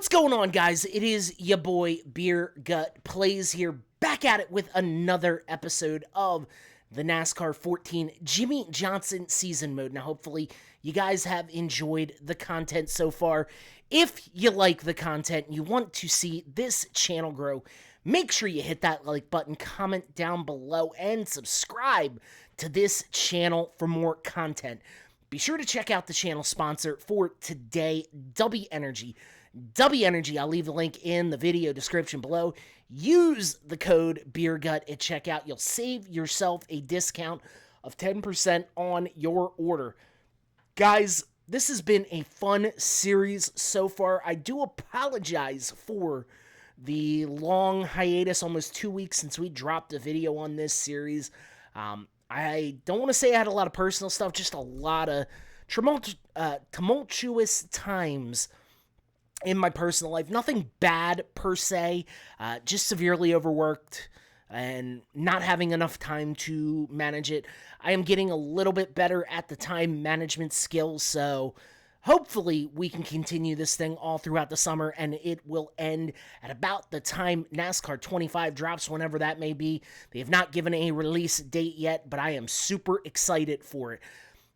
What's going on, guys? It is your boy Beer Gut Plays here, back at it with another episode of the NASCAR 14 Jimmy Johnson season mode. Now, hopefully, you guys have enjoyed the content so far. If you like the content and you want to see this channel grow, make sure you hit that like button, comment down below, and subscribe to this channel for more content. Be sure to check out the channel sponsor for today, Dubby Energy. Dubby Energy, I'll leave the link in the video description below. Use the code BeerGut at checkout. You'll save yourself a discount of 10% on your order. Guys, this has been a fun series so far. I do apologize for the long hiatus, almost 2 weeks since we dropped a video on this series. I don't want to say I had a lot of personal stuff, just a lot of tumultuous times in my personal life. Nothing bad per se, just severely overworked and not having enough time to manage it. I am getting a little bit better at the time management skills, so hopefully we can continue this thing all throughout the summer, and it will end at about the time NASCAR 25 drops, whenever that may be. They have not given a release date yet, but I am super excited for it.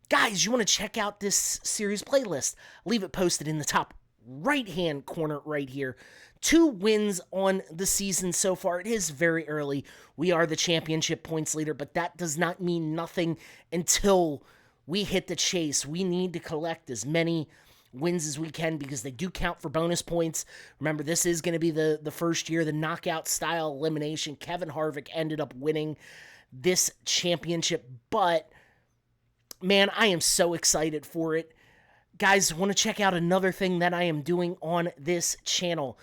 Guys, you want to check out this series playlist? I'll leave it posted in the top right-hand corner right here. 2 wins on the season so far. It is very early. We are the championship points leader, but that does not mean nothing until we hit the chase. We need to collect as many wins as we can because they do count for bonus points. Remember, this is going to be the first year, the knockout style elimination. Kevin Harvick ended up winning this championship, but man, I am so excited for it. Guys, want to check out another thing that I am doing on this channel.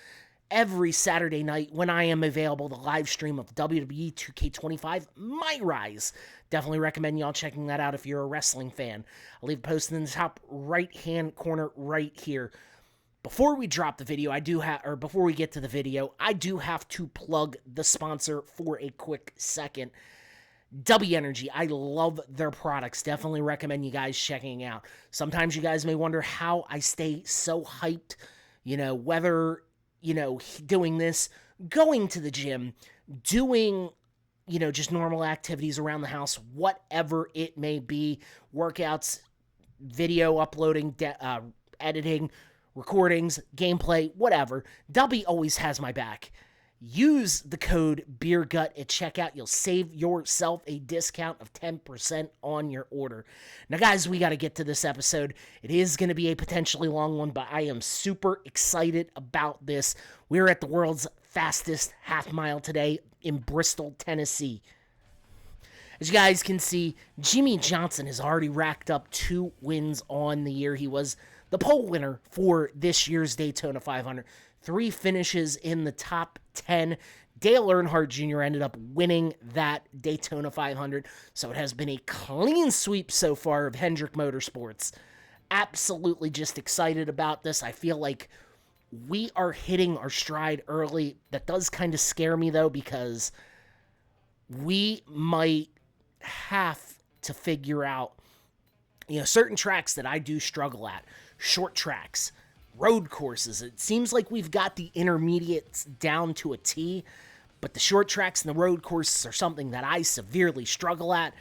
Every Saturday night when I am available, the live stream of WWE 2K25, My Rise. Definitely recommend y'all checking that out if you're a wrestling fan. I'll leave it posted in the top right-hand corner right here. Before we drop the video, before we get to the video, I do have to plug the sponsor for a quick second. Dubby Energy. I love their products. Definitely recommend you guys checking out. Sometimes you guys may wonder how I stay so hyped, whether, doing this, going to the gym, doing, just normal activities around the house, whatever it may be, workouts, video uploading, editing, recordings, gameplay, whatever. Dubby always has my back. Use the code BeerGut at checkout. You'll save yourself a discount of 10% on your order. Now, guys, we got to get to this episode. It is going to be a potentially long one, but I am super excited about this. We're at the world's fastest half mile today in Bristol, Tennessee. As you guys can see, Jimmy Johnson has already racked up 2 wins on the year. He was the pole winner for this year's Daytona 500. 3 finishes in the top 10. Dale Earnhardt Jr. ended up winning that Daytona 500, so it has been a clean sweep so far of Hendrick Motorsports. Absolutely just excited about this. I feel like we are hitting our stride early. That does kind of scare me, though, because we might have to figure out, certain tracks that I do struggle at. Short tracks, road courses. It seems like we've got the intermediates down to a T, but the short tracks and the road courses are something that I severely struggle at.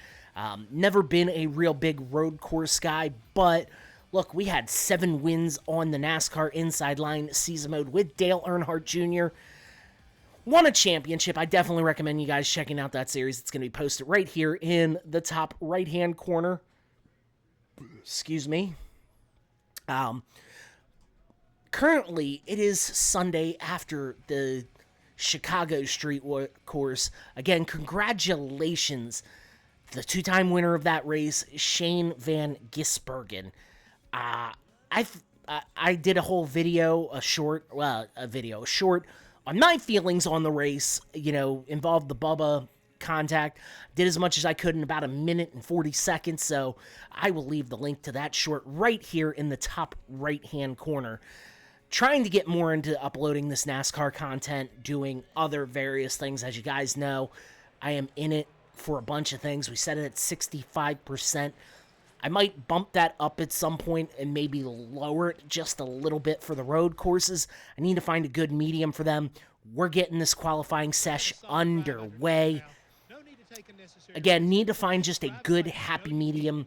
Never been a real big road course guy, but look, we had 7 wins on the NASCAR Inside Line season mode with Dale Earnhardt Jr. Won a championship. I definitely recommend you guys checking out that series. It's going to be posted right here in the top right-hand corner. Excuse me. Currently, it is Sunday after the Chicago Street Course. Again, congratulations to the 2-time winner of that race, Shane Van Gisbergen. I did a whole video, a short on my feelings on the race, involved the Bubba contact. Did as much as I could in about 1 minute and 40 seconds, so I will leave the link to that short right here in the top right-hand corner. Trying to get more into uploading this NASCAR content, doing other various things. As you guys know, I am in it for a bunch of things. We set it at 65%. I might bump that up at some point and maybe lower it just a little bit for the road courses. I need to find a good medium for them. We're getting this qualifying sesh underway. Again, need to find just a good, happy medium.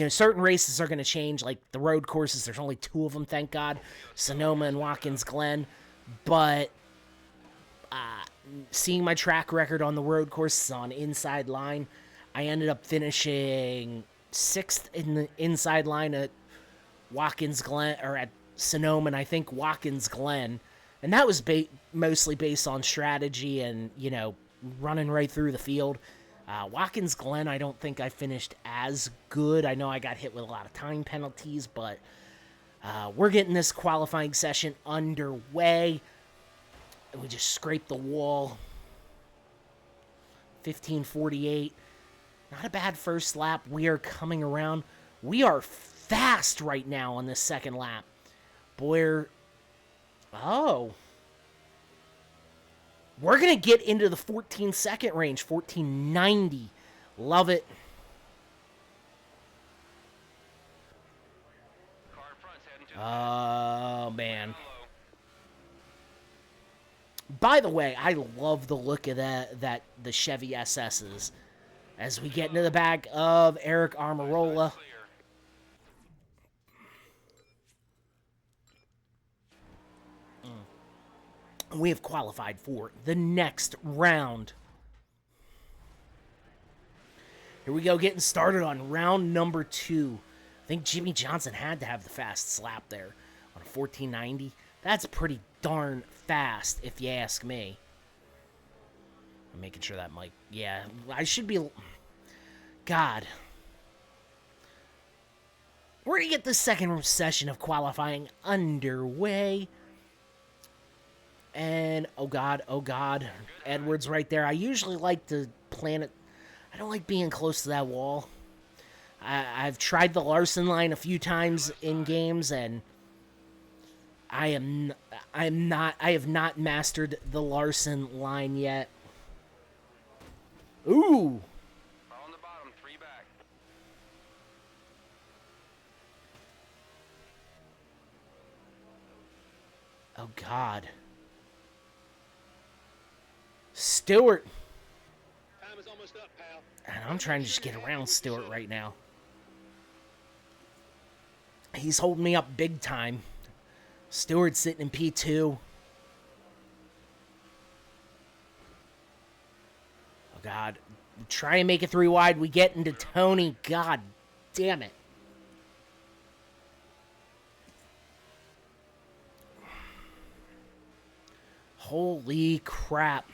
Certain races are going to change, like the road courses. There's only 2 of them, thank God, Sonoma and Watkins Glen. But seeing my track record on the road courses on inside line, I ended up finishing 6th in the inside line at Watkins Glen, or at Sonoma, and I think Watkins Glen. And that was mostly based on strategy and, running right through the field. Watkins Glen, I don't think I finished as good. I know I got hit with a lot of time penalties, but we're getting this qualifying session underway. We just scraped the wall. 15:48. Not a bad first lap. We are coming around. We are fast right now on this second lap. Boyer. Oh. We're going to get into the 14-second range. 14:90. Love it. Oh, man. By the way, I love the look of the Chevy SS's. As we get into the back of Eric Almirola. We have qualified for the next round. Here we go, getting started on round number 2. I think Jimmy Johnson had to have the fastest lap there on a 14:90. That's pretty darn fast, if you ask me. I'm making sure that mic... Yeah, I should be... God. We're going to get the second session of qualifying underway. And, oh God, Edwards right there. I usually like to plan it. I don't like being close to that wall. I've tried the Larson line a few times in games, and I have not mastered the Larson line yet. Ooh. On the bottom, 3 back. Oh God. Stewart. Time is almost up, pal. And I'm trying to just get around Stewart right now. He's holding me up big time. Stewart's sitting in P2. Oh, God. Try and make it 3 wide. We get into Tony. God damn it. Holy crap.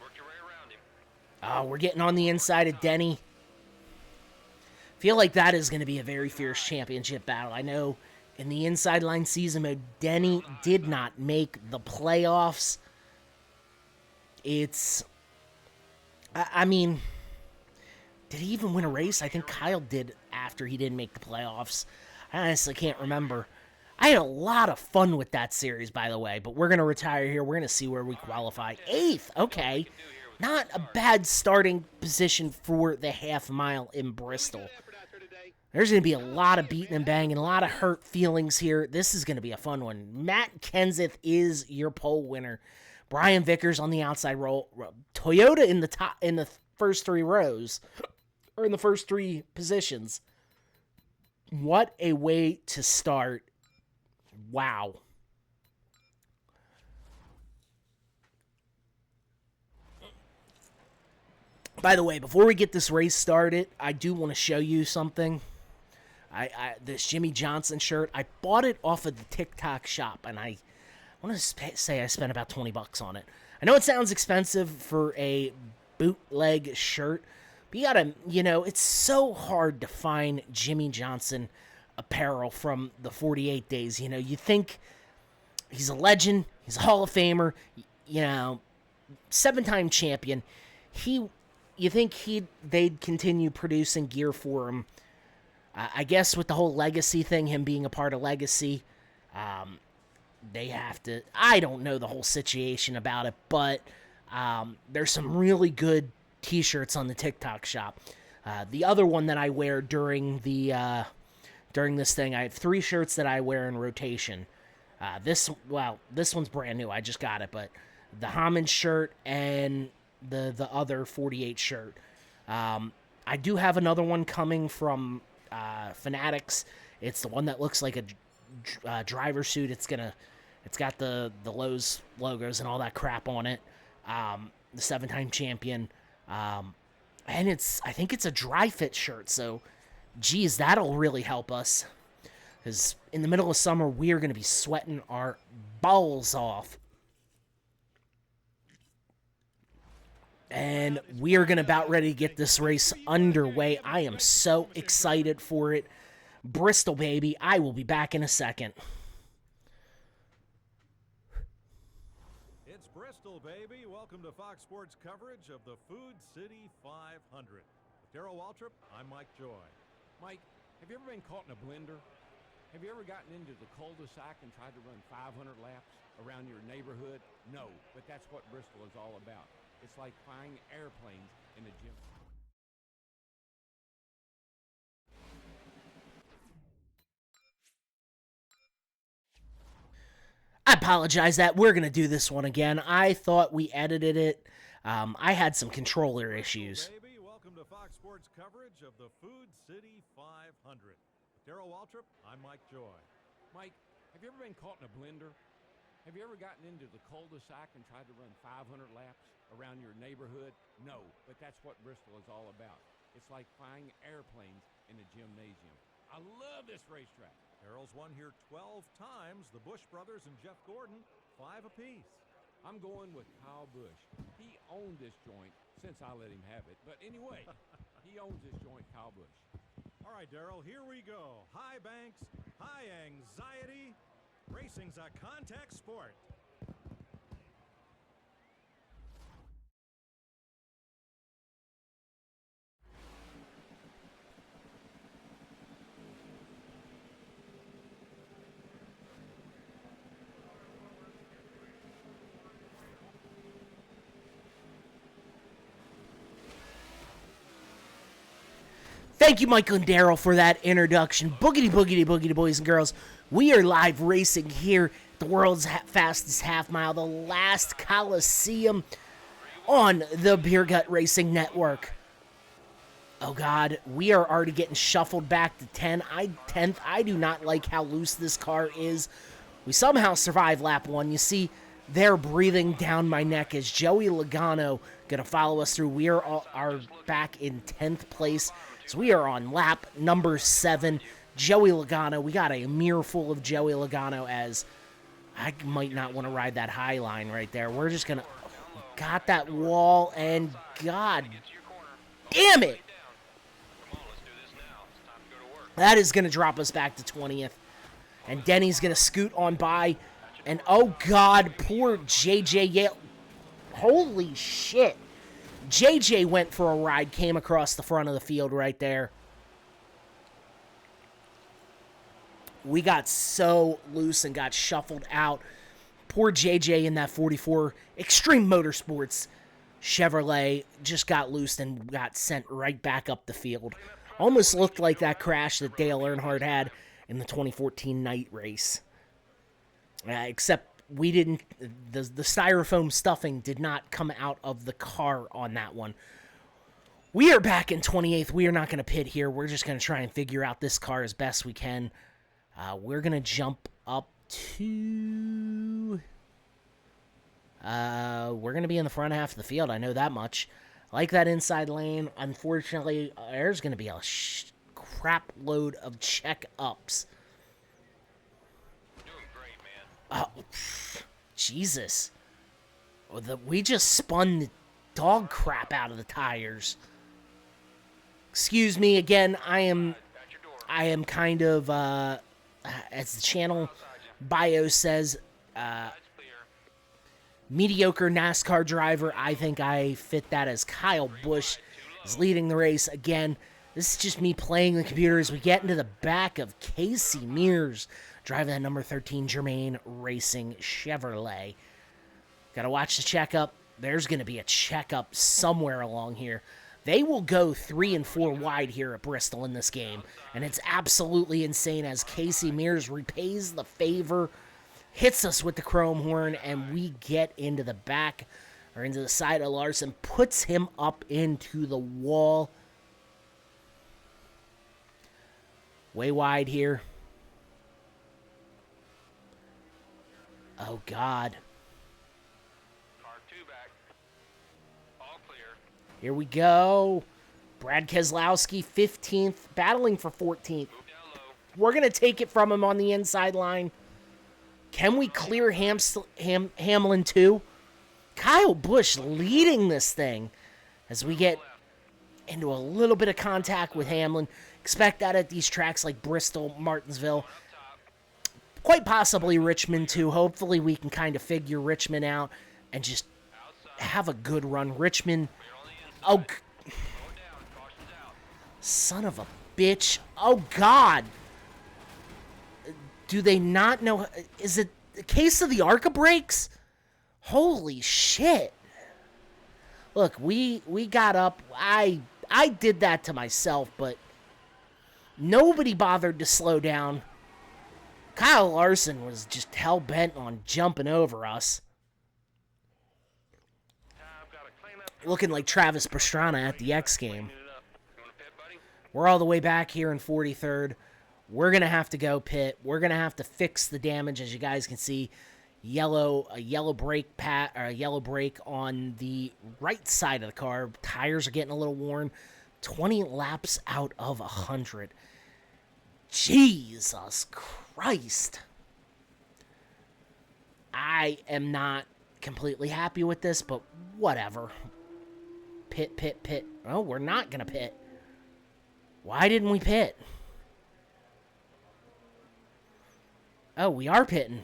Work your way around him. Oh, we're getting on the inside of Denny. Feel like that is going to be a very fierce championship battle. I know in the inside line season mode, Denny did not make the playoffs. I mean, did he even win a race? I think Kyle did after he didn't make the playoffs. I honestly can't remember. I had a lot of fun with that series, by the way, but we're going to retire here. We're going to see where we qualify. 8th, okay. Not a bad starting position for the half mile in Bristol. There's going to be a lot of beating and banging, a lot of hurt feelings here. This is going to be a fun one. Matt Kenseth is your pole winner. Brian Vickers on the outside roll. Toyota in the top, in the first 3 rows, or in the first 3 positions. What a way to start. Wow. By the way, before we get this race started, I do want to show you something. This Jimmy Johnson shirt, I bought it off of the TikTok shop, and I want to say I spent about $20 on it. I know it sounds expensive for a bootleg shirt, but you gotta, it's so hard to find Jimmy Johnson apparel from the 48 days. You think he's a legend, he's a Hall of Famer, 7-time champion. You think they'd continue producing gear for him. I guess with the whole legacy thing, him being a part of legacy, they have to, I don't know the whole situation about it, but there's some really good t-shirts on the TikTok shop. The other one that I wear during this thing, I have 3 shirts that I wear in rotation. This one's brand new. I just got it, but the Hammond shirt and the other 48 shirt. I do have another one coming from Fanatics. It's the one that looks like a driver suit. It's got the Lowe's logos and all that crap on it. The 7-time champion. And I think it's a dry fit shirt, so geez, that'll really help us. Because in the middle of summer, we are going to be sweating our balls off. And we are going to about ready to get this race underway. I am so excited for it. Bristol, baby. I will be back in a second. It's Bristol, baby. Welcome to Fox Sports coverage of the Food City 500. With Darrell Waltrip, I'm Mike Joy. Mike, have you ever been caught in a blender? Have you ever gotten into the cul-de-sac and tried to run 500 laps around your neighborhood? No, but that's what Bristol is all about. It's like flying airplanes in a gym. I apologize that we're going to do this one again. I thought we edited it. I had some controller issues. Baby, welcome to Fox Sports coverage of the Food City 500. With Darrell Waltrip, I'm Mike Joy. Mike, have you ever been caught in a blender? Have you ever gotten into the cul-de-sac and tried to run 500 laps around your neighborhood? No, but that's what Bristol is all about. It's like flying airplanes in a gymnasium. I love this racetrack. Darrell's won here 12 times. The Busch brothers and Jeff Gordon, 5 apiece. I'm going with Kyle Busch. He owned this joint since I let him have it. But anyway, he owns this joint, Kyle Busch. All right, Darrell, here we go. High banks, high anxiety. Racing's a contact sport. Thank you, Michael and Darrell, for that introduction. Boogity, boogity, boogity, boys and girls. We are live racing here at the world's fastest half mile, the last Coliseum on the Beer Gut Racing Network. Oh, God, we are already getting shuffled back to 10th. I do not like how loose this car is. We somehow survived lap 1. You see, they're breathing down my neck as Joey Logano going to follow us through. We are back in 10th place. So we are on lap number 7. Joey Logano. We got a mirror full of Joey Logano as I might not want to ride that high line right there. We're just going to... Got that wall, and God damn it! That is going to drop us back to 20th. And Denny's going to scoot on by. And oh God, poor JJ Yale. Holy shit. JJ went for a ride, came across the front of the field right there. We got so loose and got shuffled out. Poor JJ in that 44 Extreme Motorsports Chevrolet just got loose and got sent right back up the field. Almost looked like that crash that Dale Earnhardt had in the 2014 night race. Except we didn't, the styrofoam stuffing did not come out of the car on that one. We are back in 28th. We are not going to pit here. We're just going to try and figure out this car as best we can. We're going to jump up to... we're going to be in the front half of the field. I know that much. Like that inside lane. Unfortunately, there's going to be a crap load of check-ups. Oh, Jesus. We just spun the dog crap out of the tires. Excuse me again, I am kind of, as the channel bio says, mediocre NASCAR driver. I think I fit that as Kyle Busch is leading the race again. This is just me playing the computer as we get into the back of Casey Mears, driving that number 13 Germain Racing Chevrolet. Got to watch the checkup. there's going to be a checkup somewhere along here. They will go 3 and 4 wide here at Bristol in this game, and it's absolutely insane as Casey Mears repays the favor, hits us with the chrome horn, and we get into the back, or into the side of Larson, puts him up into the wall. Way wide here. Oh, God. Car 2 back. All clear. Here we go. Brad Keselowski, 15th, battling for 14th. Move down low. We're going to take it from him on the inside line. Can we clear Hamlin too? Kyle Busch leading this thing as we get into a little bit of contact with Hamlin. Expect that at these tracks like Bristol, Martinsville, quite possibly Richmond too. Hopefully we can kind of figure Richmond out and just have a good run. Richmond, oh, son of a bitch. Oh, God. Do they not know? Is it the case of the ARCA brakes? Holy shit. Look, we got up. I did that to myself, but nobody bothered to slow down. Kyle Larson was just hell-bent on jumping over us. Looking like Travis Pastrana at the X game. We're all the way back here in 43rd. We're going to have to go pit. We're going to have to fix the damage. As you guys can see, a yellow brake on the right side of the car. Tires are getting a little worn. 20 laps out of 100. Jesus Christ. I am not completely happy with this, but whatever. Pit. Oh, we're not going to pit. Why didn't we pit? Oh, we are pitting.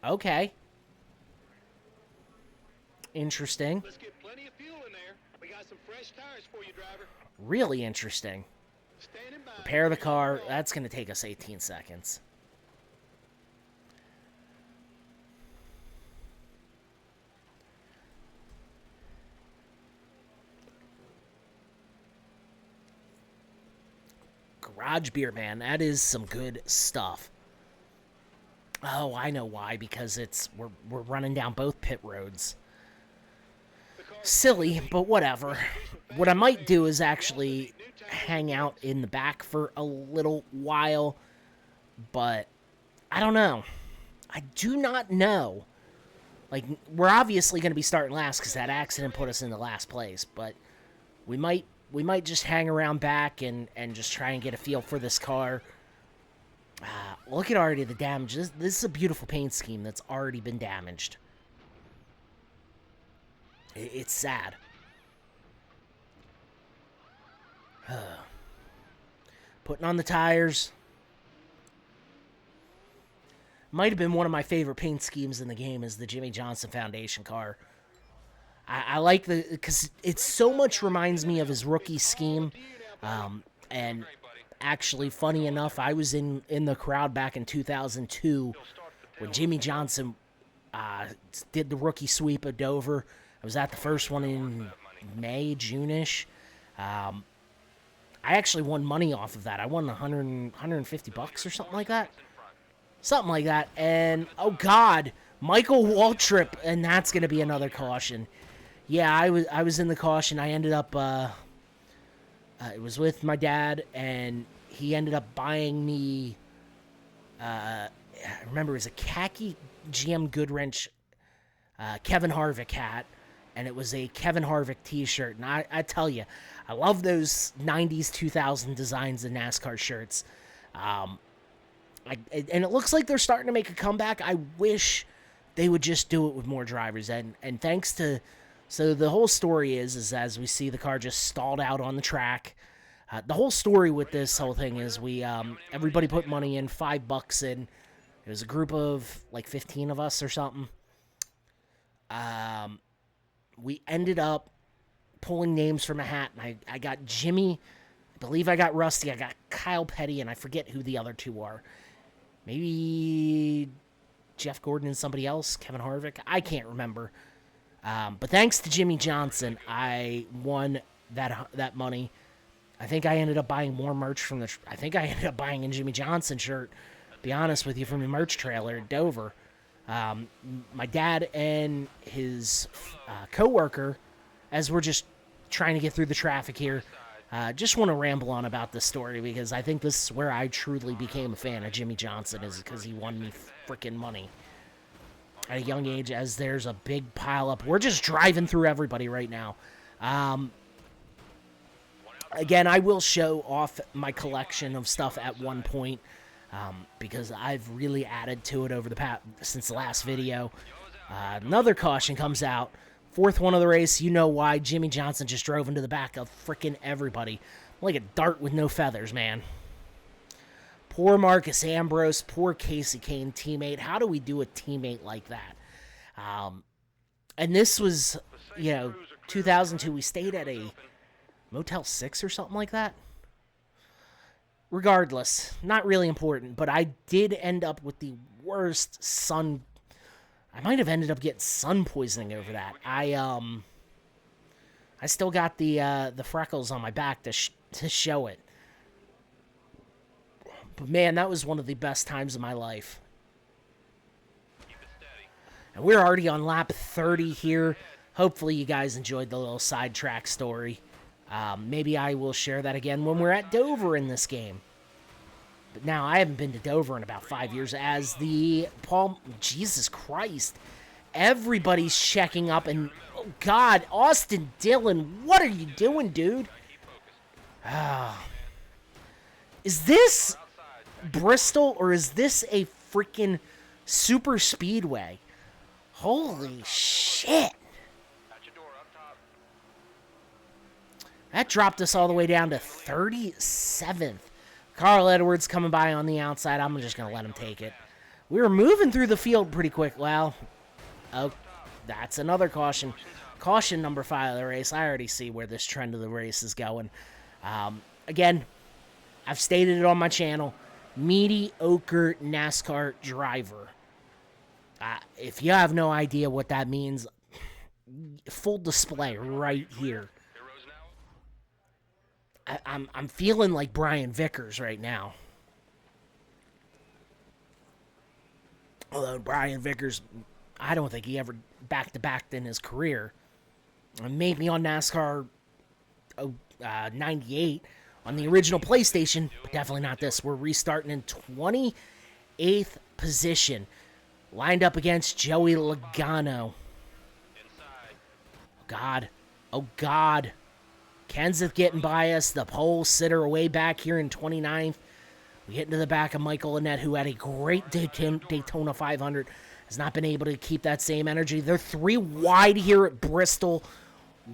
Okay. Interesting. Let's get plenty of fuel in there. We got some fresh tires for you, driver. Really interesting. Standing by. Repair the car. That's going to take us 18 seconds. Garage beer, man. That is some good stuff. Oh, I know why. Because we're running down both pit roads. Silly, but whatever. What I might do is actually hang out in the back for a little while. But I don't know. I do not know. Like, we're obviously going to be starting last because that accident put us in the last place. But we might just hang around back and just try and get a feel for this car. Look at already the damage. This is a beautiful paint scheme that's already been damaged. It's sad. Putting on the tires. Might have been one of my favorite paint schemes in the game is the Jimmy Johnson Foundation car. I like because it so much reminds me of his rookie scheme. And actually, funny enough, I was in the crowd back in 2002 when Jimmy Johnson did the rookie sweep of Dover. I was at the first one in May, June-ish. I actually won money off of that. I won $150 or something like that. Something like that. And, oh, God, Michael Waltrip, and that's going to be another caution. Yeah, I was in the caution. I ended up, it was with my dad, and he ended up buying me, I remember it was a khaki GM Goodwrench Kevin Harvick hat, and it was a Kevin Harvick t-shirt. And I tell you, I love those 90s, 2000 designs of NASCAR shirts. And it looks like they're starting to make a comeback. I wish they would just do it with more drivers. And thanks to... So the whole story is as we see the car just stalled out on the track. The whole story with this whole thing is we everybody put money in, $5 in. It was a group of like 15 of us or something. We ended up pulling names from a hat, and I got Jimmy. I believe I got Rusty. I got Kyle Petty, and I forget who the other two are. Maybe Jeff Gordon and somebody else, Kevin Harvick. I can't remember. But thanks to Jimmy Johnson, I won that money. I think I ended up buying more merch from I think I ended up buying a Jimmy Johnson shirt, to be honest with you, from the merch trailer at Dover. My dad and his co-worker, as we're just trying to get through the traffic here, just want to ramble on about this story because I think this is where I truly became a fan of Jimmy Johnson, is because he won me freaking money at a young age, as there's a big pile up. We're just driving through everybody right now. Again, I will show off my collection of stuff at one point, because I've really added to it over since the last video. Another caution comes out. Fourth one of the race. You know why. Jimmy Johnson just drove into the back of freaking everybody. Like a dart with no feathers, man. Poor Marcus Ambrose. Poor Casey Kane teammate. How do we do a teammate like that? And this was, 2002. We stayed at a Motel 6 or something like that. Regardless, not really important, but I did end up with the worst sun. I might have ended up getting sun poisoning over that. I still got the freckles on my back to show it. But man, that was one of the best times of my life. And we're already on lap 30 here. Hopefully you guys enjoyed the little sidetrack story. Maybe I will share that again when we're at Dover in this game. But now I haven't been to Dover in about 5 years, as Jesus Christ. Everybody's checking up, and oh God, Austin Dillon, what are you doing, dude? Is this Bristol, or is this a freaking super speedway? Holy shit. That dropped us all the way down to 37th. Carl Edwards coming by on the outside. I'm just going to let him take it. We were moving through the field pretty quick. Well, oh, that's another caution. Caution number 5 of the race. I already see where this trend of the race is going. Again, I've stated it on my channel. Mediocre NASCAR driver. If you have no idea what that means, full display right here. I'm feeling like Brian Vickers right now. Although Brian Vickers, I don't think he ever back-to-backed in his career. Maybe on NASCAR 98 on the original PlayStation, but definitely not this. We're restarting in 28th position. Lined up against Joey Logano. Oh, God. Oh, God. Kenseth getting by us. The pole sitter way back here in 29th. We get into the back of Michael Annett, who had a great Daytona 500. Has not been able to keep that same energy. They're 3 wide here at Bristol.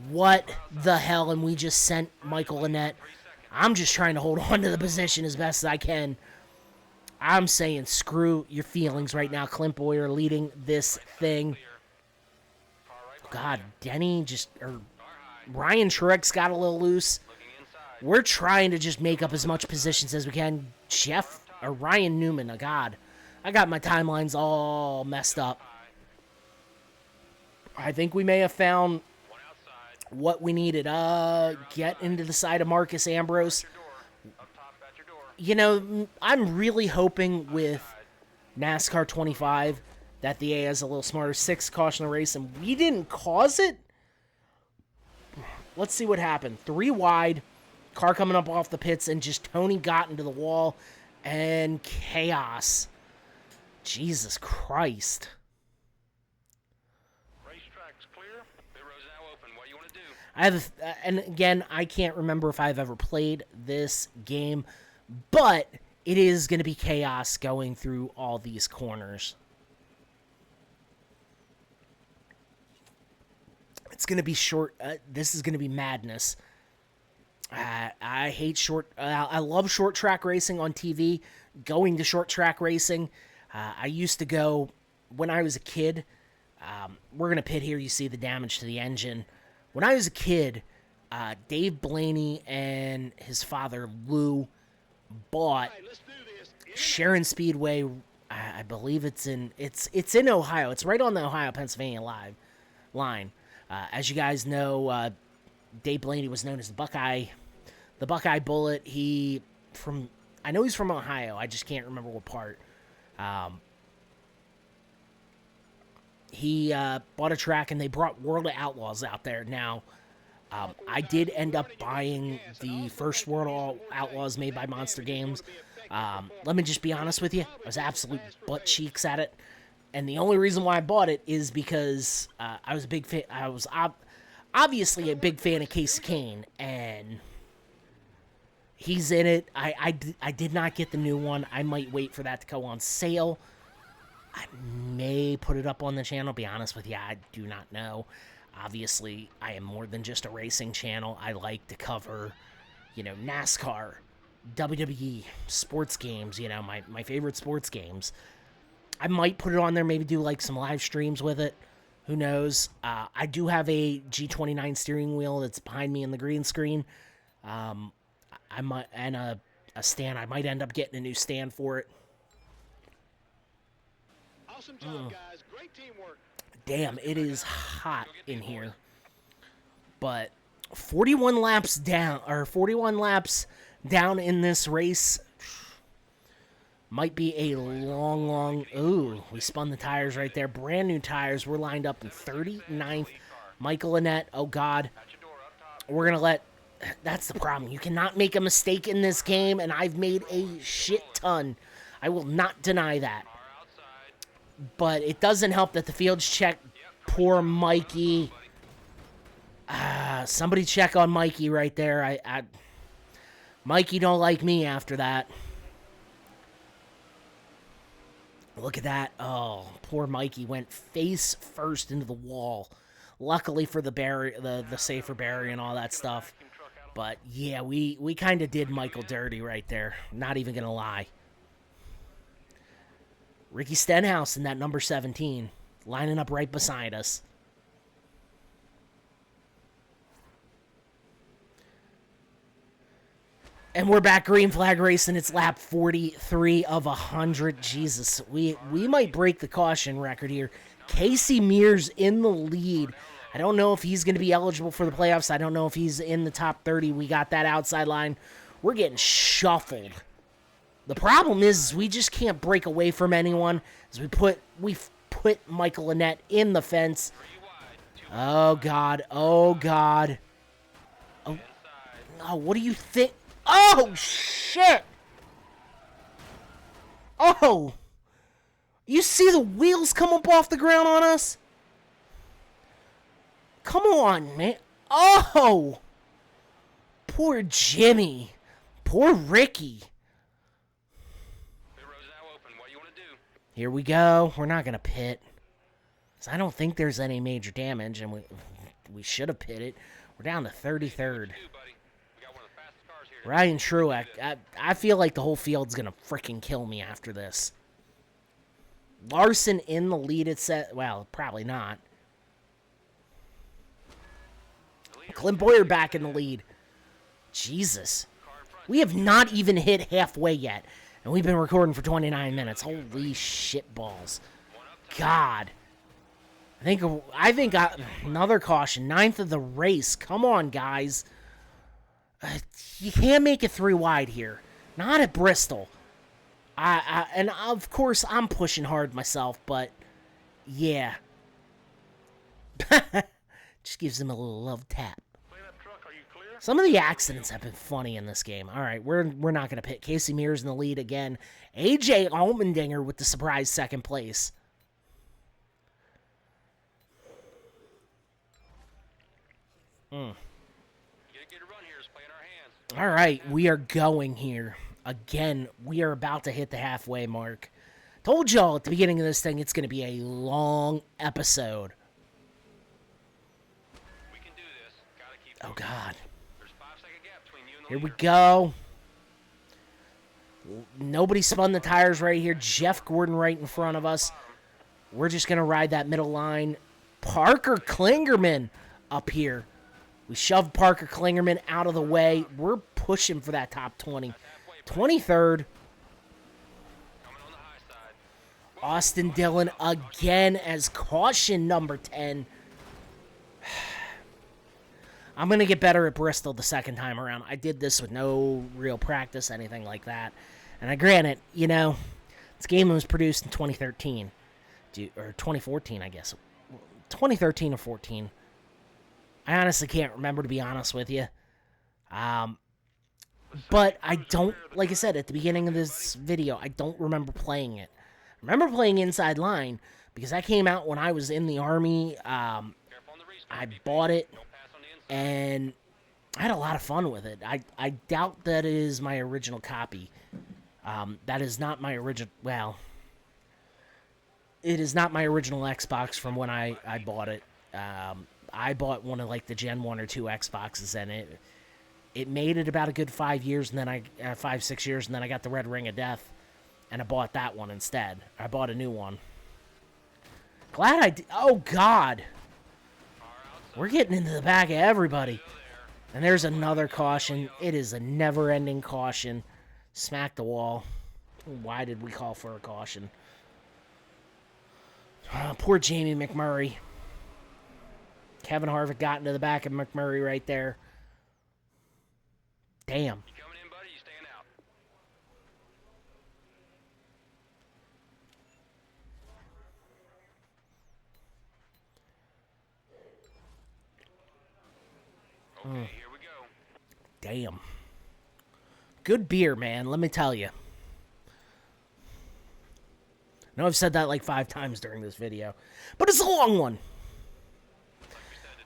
What the hell? And we just sent Michael Annett. I'm just trying to hold on to the position as best as I can. I'm saying screw your feelings right now. Clint Boyer leading this thing. God, Ryan Truex got a little loose. We're trying to just make up as much positions as we can. Ryan Newman, God. I got my timelines all messed up. I think we may have found what we needed. Get into the side of Marcus Ambrose. I'm really hoping with NASCAR 25 that the A is a little smarter. 6 caution the race, and we didn't cause it. Let's see what happened. 3 wide, car coming up off the pits, and just Tony got into the wall, and chaos. Jesus Christ. Racetrack's clear. Pit road's now open. What do you want to do? And again, I can't remember if I've ever played this game, but it is going to be chaos going through all these corners. It's going to be short. This is going to be madness. I hate I love short track racing on TV. Going to short track racing. I used to go when I was a kid. We're going to pit here. You see the damage to the engine. When I was a kid, Dave Blaney and his father, Lou, bought Sharon Speedway. I believe it's in Ohio. It's right on the Ohio-Pennsylvania line. As you guys know, Dave Blaney was known as the Buckeye Bullet. I know he's from Ohio. I just can't remember what part. He bought a track, and they brought World of Outlaws out there. Now, I did end up buying the first World of Outlaws made by Monster Games. Let me just be honest with you. I was absolute butt cheeks at it. And the only reason why I bought it is because I was a big fan. I was obviously a big fan of Casey Kane, and he's in it. I did not get the new one. I might wait for that to go on sale. I may put it up on the channel. Be honest with you, I do not know. Obviously, I am more than just a racing channel. I like to cover, NASCAR, WWE, sports games, my favorite sports games. I might put it on there, maybe do like some live streams with it. Who knows? I do have a G29 steering wheel that's behind me in the green screen. I might, and a stand. I might end up getting a new stand for it. Awesome job, guys. Great teamwork. Damn, it is hot in here. But 41 laps down in this race might be a long... Ooh, we spun the tires right there. Brand new tires. We're lined up in 39th. Michael Annette, oh God. We're going to let... That's the problem. You cannot make a mistake in this game, and I've made a shit ton. I will not deny that. But it doesn't help that the field's checked. Poor Mikey. Somebody check on Mikey right there. Mikey don't like me after that. Look at that. Oh, poor Mikey went face first into the wall. Luckily for the safer barrier and all that stuff. But yeah, we kind of did Michael dirty right there. Not even gonna lie. Ricky Stenhouse in that number 17, lining up right beside us. And we're back green flag racing. It's lap 43 of 100. Jesus, we might break the caution record here. Casey Mears in the lead. I don't know if he's going to be eligible for the playoffs. I don't know if he's in the top 30. We got that outside line. We're getting shuffled. The problem is we just can't break away from anyone. As we've put Michael Annette in the fence. Oh God! Oh God! Oh, what do you think? Oh shit! Oh! You see the wheels come up off the ground on us? Come on, man! Oh! Poor Jimmy. Poor Ricky. Here we go. We're not going to pit. I don't think there's any major damage, and we should have pitted. We're down to 33rd. Ryan Truex. I feel like the whole field's going to freaking kill me after this. Larson in the lead. Well, probably not. Clint Boyer back in the lead. Jesus. We have not even hit halfway yet. And we've been recording for 29 minutes. Holy shit balls. God. I think another caution. 9th of the race. Come on, guys. You can't make it 3 wide here. Not at Bristol. And of course, I'm pushing hard myself, but yeah. Just gives him a little love tap. Some of the accidents have been funny in this game. All right, we're not going to pit. Casey Mears in the lead again. AJ Allmendinger with the surprise second place. All right, we are going here. Again, we are about to hit the halfway mark. Told y'all at the beginning of this thing it's going to be a long episode. We can do this. Gotta keep Oh, God. There's 5-second gap between you and the Here we leader. go. Nobody spun the tires right here. Jeff Gordon right in front of us. We're just going to ride that middle line. Parker Klingerman up here. We shoved Parker Klingerman out of the way. We're pushing for that top 20. 23rd. Austin Dillon again as caution number 10. I'm going to get better at Bristol the second time around. I did this with no real practice, anything like that. And I granted, this game was produced in 2013. Or 2014, I guess. 2013 or 14. I honestly can't remember, to be honest with you. But I don't, like I said at the beginning of this video, I don't remember playing it. I remember playing Inside Line because that came out when I was in the Army. I bought it, and I had a lot of fun with it. I doubt that it is my original copy. That is not my original, well, it is not my original Xbox from when I bought it. I bought one of, like, the Gen 1 or 2 Xboxes, and it made it about a good 5 years, and then 5-6 years, and then I got the Red Ring of Death, and I bought that one instead. I bought a new one. Glad I did. Oh, God. We're getting into the back of everybody. And there's another caution. It is a never-ending caution. Smack the wall. Why did we call for a caution? Poor Jamie McMurray. Kevin Harvick got into the back of McMurray right there. Damn. You coming in, buddy? You staying out? Okay, here we go. Damn. Good beer, man, let me tell you. I know I've said that like 5 times during this video, but it's a long one.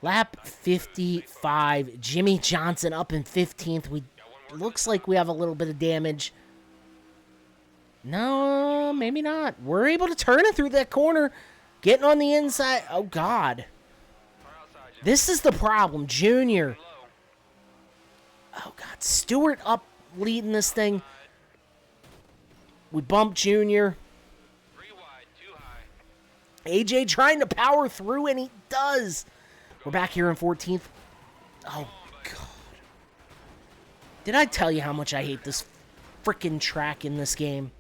Lap 55, Jimmy Johnson up in 15th. Looks like we have a little bit of damage. No, maybe not. We're able to turn it through that corner. Getting on the inside. Oh, God. This is the problem. Junior. Oh, God. Stewart up leading this thing. We bumped Junior. AJ trying to power through, and he does. We're back here in 14th. Oh, God. Did I tell you how much I hate this frickin' track in this game?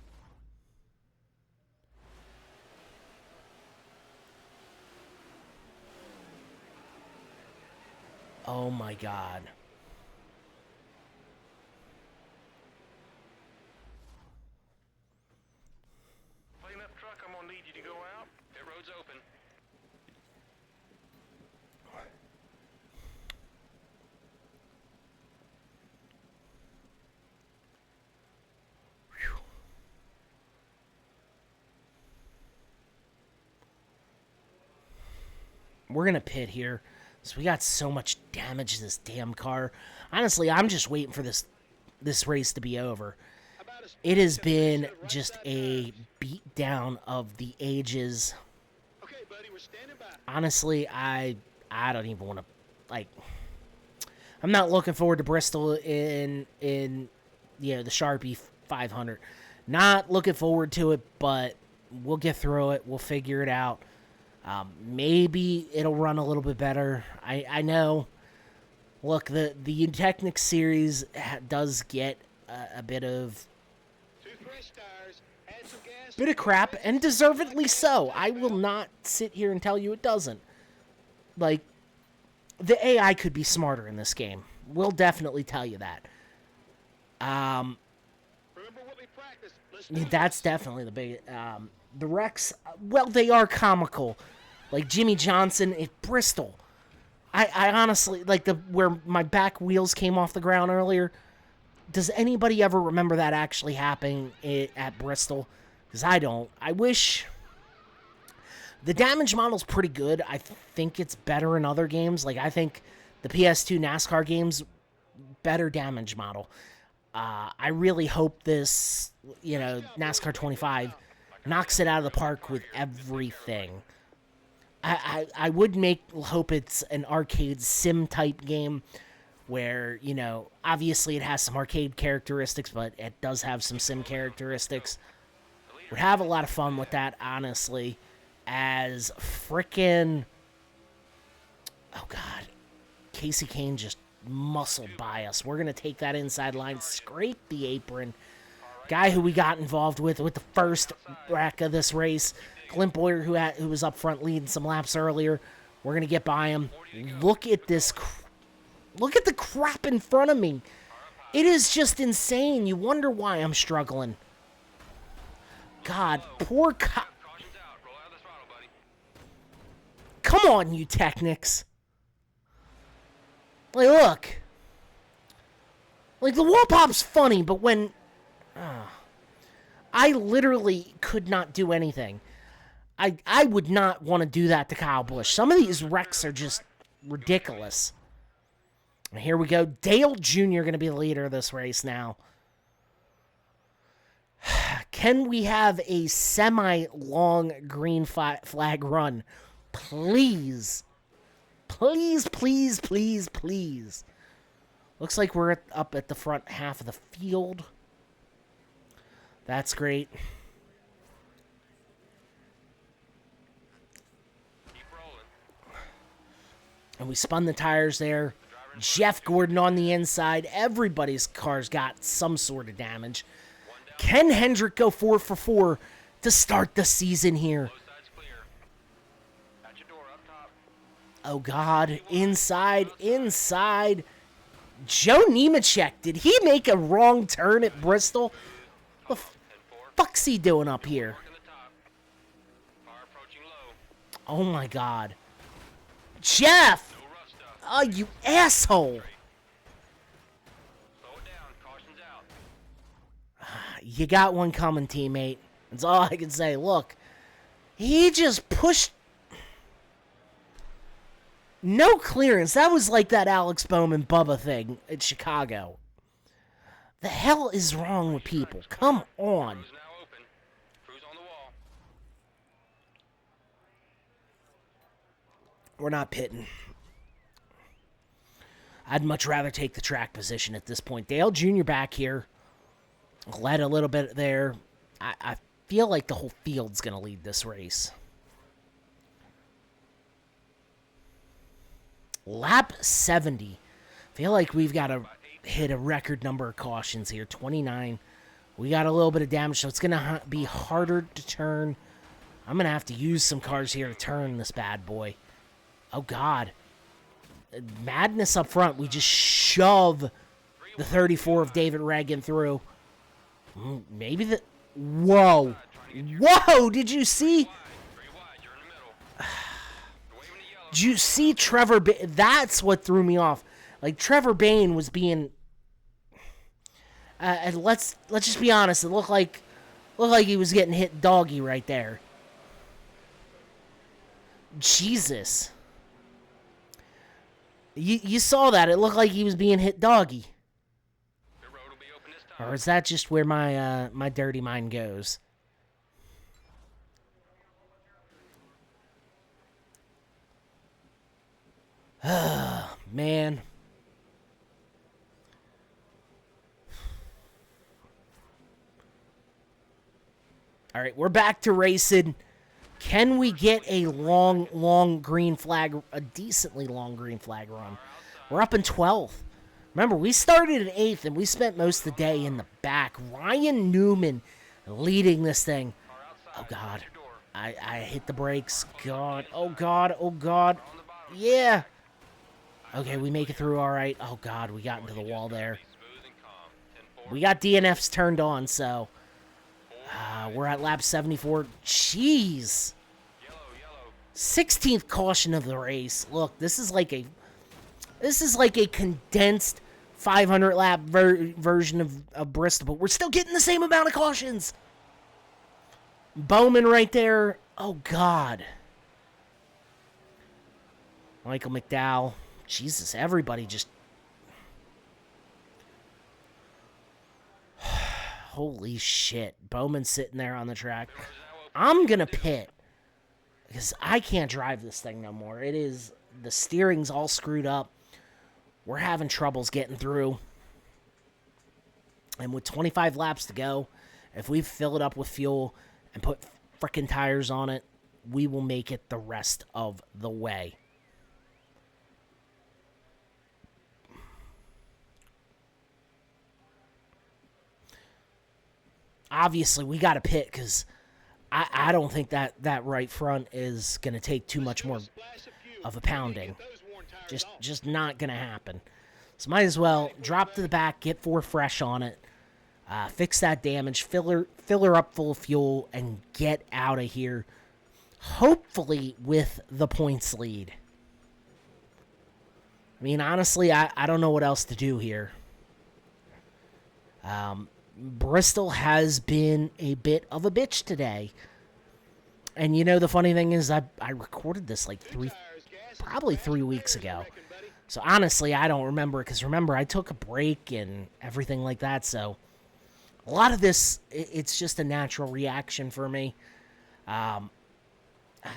Oh, my God. Clean up truck, I'm gonna need you to go out. That road's open. We're going to pit here. So we got so much damage to this damn car. Honestly, I'm just waiting for this race to be over. It has been just a beat down of the ages. Okay, buddy, we're standing by. Honestly, I don't even want to, like, I'm not looking forward to Bristol in the Sharpie 500. Not looking forward to it, but we'll get through it. We'll figure it out. Maybe it'll run a little bit better. I know. Look, the Technic series does get a bit of crap, and deservedly so. I will not sit here and tell you it doesn't. Like, the AI could be smarter in this game. We'll definitely tell you that. Remember what we practiced. That's definitely the big. The wrecks, well, they are comical. Like Jimmy Johnson at Bristol. I honestly, like, where my back wheels came off the ground earlier. Does anybody ever remember that actually happening at Bristol? Because I don't. I wish. The damage model's pretty good. I think it's better in other games. Like, I think the PS2 NASCAR games, better damage model. I really hope this, NASCAR 25 knocks it out of the park with everything. I would hope it's an arcade sim type game where, obviously it has some arcade characteristics, but it does have some sim characteristics. Would have a lot of fun with that, honestly. As frickin', oh God, Casey Kane just muscled by us. We're going to take that inside line, scrape the apron. Guy who we got involved with the first wreck of this race, Clint Boyer, who was up front leading some laps earlier. We're going to get by him. Look at this. Look at the crap in front of me. It is just insane. You wonder why I'm struggling. God, poor Caution's out. Roll out of the throttle, buddy. Come on, you Technics. Like, look. Like, the wall pop's funny, but when... I literally could not do anything. I would not want to do that to Kyle Busch. Some of these wrecks are just ridiculous. And here we go. Dale Jr. going to be the leader of this race now. Can we have a semi-long green flag run? Please. Please, please, please, please. Looks like we're up at the front half of the field. That's great. Keep rolling. And we spun the tires there. Jeff Gordon on the inside. Everybody's car's got some sort of damage. Can Hendrick go 4 for 4 to start the season here? Both sides clear. At your door, up top. Oh, God. Inside. Joe Nemechek, did he make a wrong turn at Bristol? What the fuck's he doing up here? Working the top. Car approaching low. Oh, my God. Jeff! No rough stuff. Oh, you asshole. Slow it down. Caution's out. You got one coming, teammate. That's all I can say. Look, he just pushed... No clearance. That was like that Alex Bowman Bubba thing at Chicago. The hell is wrong with people? Come on. Cruise now open. Cruise on the wall. We're not pitting. I'd much rather take the track position at this point. Dale Jr. back here. Led a little bit there. I feel like the whole field's going to lead this race. Lap 70. Feel like we've got to hit a record number of cautions here. 29. We got a little bit of damage, so it's going to be harder to turn. I'm going to have to use some cars here to turn this bad boy. Oh, God. Madness up front. We just shove the 34 of David Reagan through. Maybe the... Whoa. Whoa, did you see... Pretty wide. You're in the middle. You're waving the yellow. Did you see Trevor That's what threw me off. Like, Trevor Bayne was being... and let's just be honest. It looked like he was getting hit doggy right there. Jesus. You saw that. It looked like he was being hit doggy. The road will be open this time. Or is that just where my dirty mind goes? Man. All right, we're back to racing. Can we get a long green flag, a decently long green flag run? We're up in 12th. Remember, we started in 8th, and we spent most of the day in the back. Ryan Newman leading this thing. Oh, God. I hit the brakes. God. Oh, God. Oh, God. Yeah. Okay, we make it through all right. Oh, God, we got into the wall there. Smooth and calm. 10-4. We got DNFs turned on, so... we're at lap 74. Jeez. Yellow. 16th caution of the race. Look, this is like a condensed 500 lap version of Bristol, but we're still getting the same amount of cautions. Bowman right there. Oh, God. Michael McDowell. Jesus, everybody just... Holy shit. Bowman's sitting there on the track. I'm going to pit. Because I can't drive this thing no more. It is... The steering's all screwed up. We're having troubles getting through. And with 25 laps to go, if we fill it up with fuel and put frickin' tires on it, we will make it the rest of the way. Obviously, we got to pit because I don't think that right front is going to take too much more of a pounding. Just not going to happen. So might as well drop to the back, get 4 fresh on it, fix that damage, fill her up full of fuel, and get out of here. Hopefully with the points lead. I mean, honestly, I don't know what else to do here. Bristol has been a bit of a bitch today. And you know, the funny thing is I recorded this like probably 3 weeks ago. So honestly, I don't remember, because remember, I took a break and everything like that. So a lot of this, it's just a natural reaction for me. I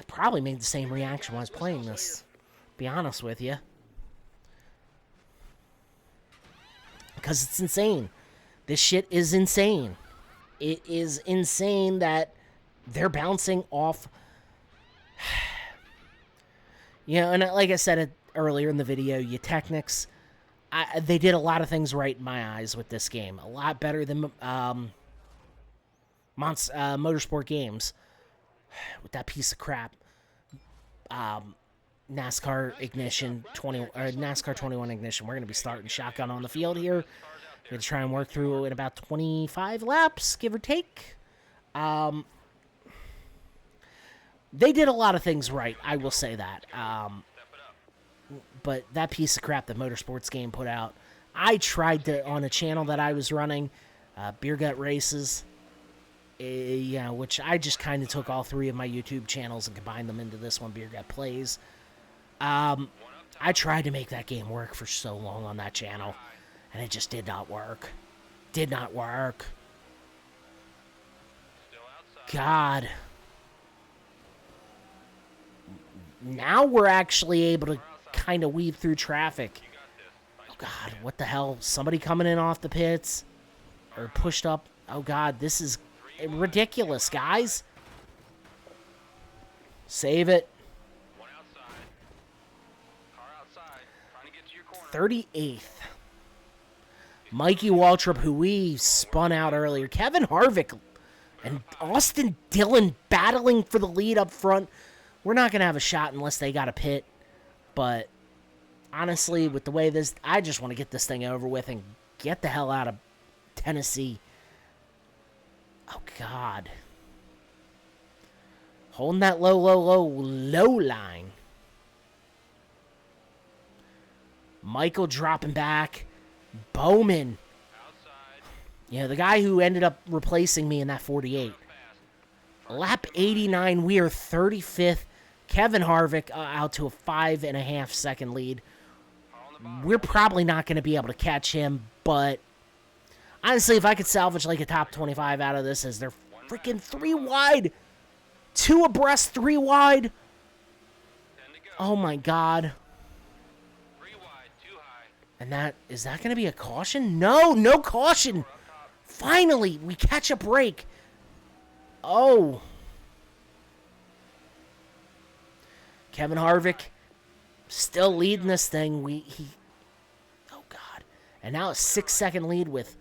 probably made the same reaction when I was playing this, to be honest with you. Because it's insane. This shit is insane. It is insane that they're bouncing off. You know, and like I said earlier in the video, Technics, they did a lot of things right in my eyes with this game. A lot better than Motorsport Games with that piece of crap. NASCAR Ignition 20 or NASCAR 21 Ignition. We're going to be starting shotgun on the field here. We're going to try and work through in about 25 laps, give or take. They did a lot of things right, I will say that. But that piece of crap that Motorsports Game put out, I tried to, on a channel that I was running, Beer Gut Races, which I just kind of took all 3 of my YouTube channels and combined them into this one, Beer Gut Plays. I tried to make that game work for so long on that channel, and it just did not work. Did not work. God. Now we're actually able to kind of weave through traffic. Oh, God, what the hell? Somebody coming in off the pits? Or pushed up? Oh, God, this is ridiculous, guys. Save it. 38th. Mikey Waltrip, who we spun out earlier. Kevin Harvick and Austin Dillon battling for the lead up front. We're not going to have a shot unless they got a pit. But honestly, with the way this, I just want to get this thing over with and get the hell out of Tennessee. Oh, God. Holding that low line. Michael dropping back. Bowman. Yeah, the guy who ended up replacing me in that 48. Lap 89, we are 35th. Kevin Harvick out to a 5.5 second lead. We're probably not going to be able to catch him, but honestly, if I could salvage like a top 25 out of this, as they're freaking 3 wide. 2 abreast, 3 wide. Oh my God. And is that going to be a caution? No caution. Finally, we catch a break. Oh. Kevin Harvick still leading this thing. Oh, God. And now a 6-second lead with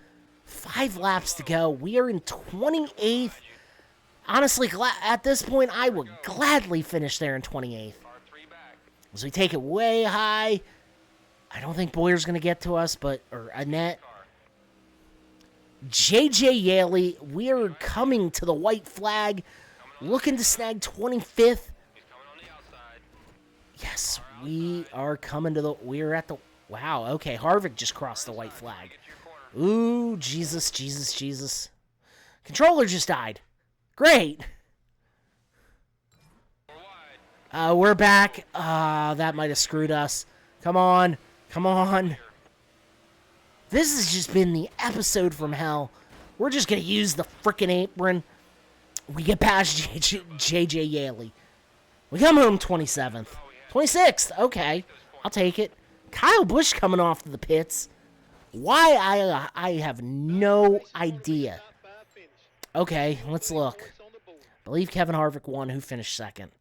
5 laps to go. We are in 28th. Honestly, at this point, I would gladly finish there in 28th. As we take it way high. I don't think Boyer's going to get to us, or Annette. JJ Yaley, we are coming to the white flag. Looking to snag 25th. Yes, we are coming to we're at the, wow, okay, Harvick just crossed the white flag. Ooh, Jesus. Controller just died. Great. We're back. That might have screwed us. Come on. This has just been the episode from hell. We're just going to use the frickin' apron. We get past JJ Yaley. We come home 27th. 26th. Okay. I'll take it. Kyle Busch coming off the pits. Why? I have no idea. Okay, let's look. I believe Kevin Harvick won. Who finished second?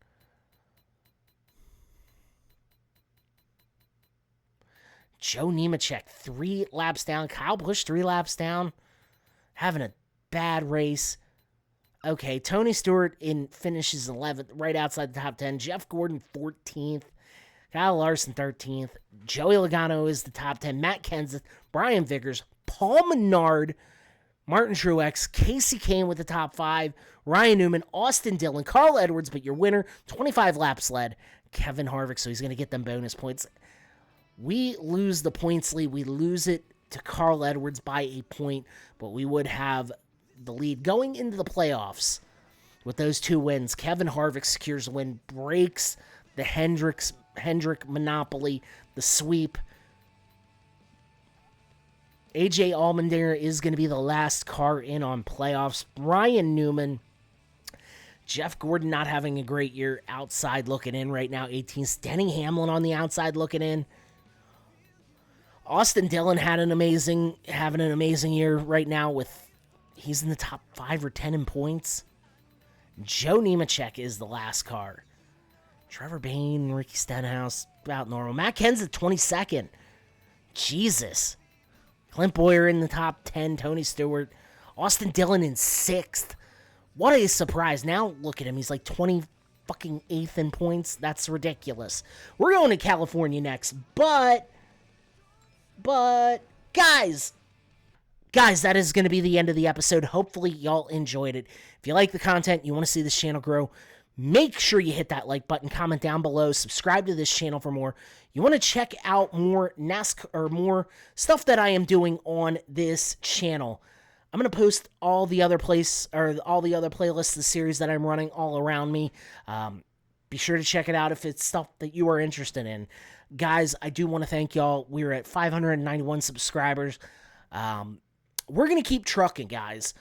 Joe Nemechek, 3 laps down. Kyle Busch, 3 laps down. Having a bad race. Okay, Tony Stewart finishes 11th, right outside the top 10. Jeff Gordon, 14th. Kyle Larson 13th. Joey Logano is the top 10. Matt Kenseth, Brian Vickers, Paul Menard, Martin Truex, Casey Kane with the top 5. Ryan Newman, Austin Dillon, Carl Edwards, but your winner, 25 laps led, Kevin Harvick, so he's going to get them bonus points. We lose the points lead. We lose it to Carl Edwards by a point, but we would have the lead going into the playoffs with those 2 wins. Kevin Harvick secures a win, breaks the Hendrick monopoly, the sweep. AJ Allmendinger is going to be the last car in on playoffs. Ryan Newman, Jeff Gordon not having a great year outside looking in right now, 18th. Denny Hamlin on the outside looking in. Austin Dillon having an amazing year right now he's in the top 5 or 10 in points. Joe Nemechek is the last car. Trevor Bayne, Ricky Stenhouse, about normal. Matt Kenseth, 22nd. Jesus. Clint Boyer in the top 10. Tony Stewart. Austin Dillon in 6th. What a surprise. Now look at him. He's like 28th in points. That's ridiculous. We're going to California next. But, guys, that is going to be the end of the episode. Hopefully, y'all enjoyed it. If you like the content, you want to see this channel grow, make sure you hit that like button, comment down below, subscribe to this channel for more. You want to check out more Nascar or more stuff that I am doing on this channel. I'm going to post all the other playlists of the series that I'm running all around me. Be sure to check it out if it's stuff that you are interested in. Guys, I do want to thank y'all. We're at 591 subscribers. We're going to keep trucking, guys.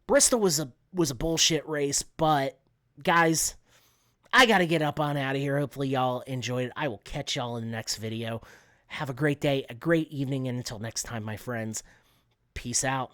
Bristol was a bullshit race, but guys, I got to get up on out of here. Hopefully y'all enjoyed it. I will catch y'all in the next video. Have a great day, a great evening, and until next time, my friends, peace out.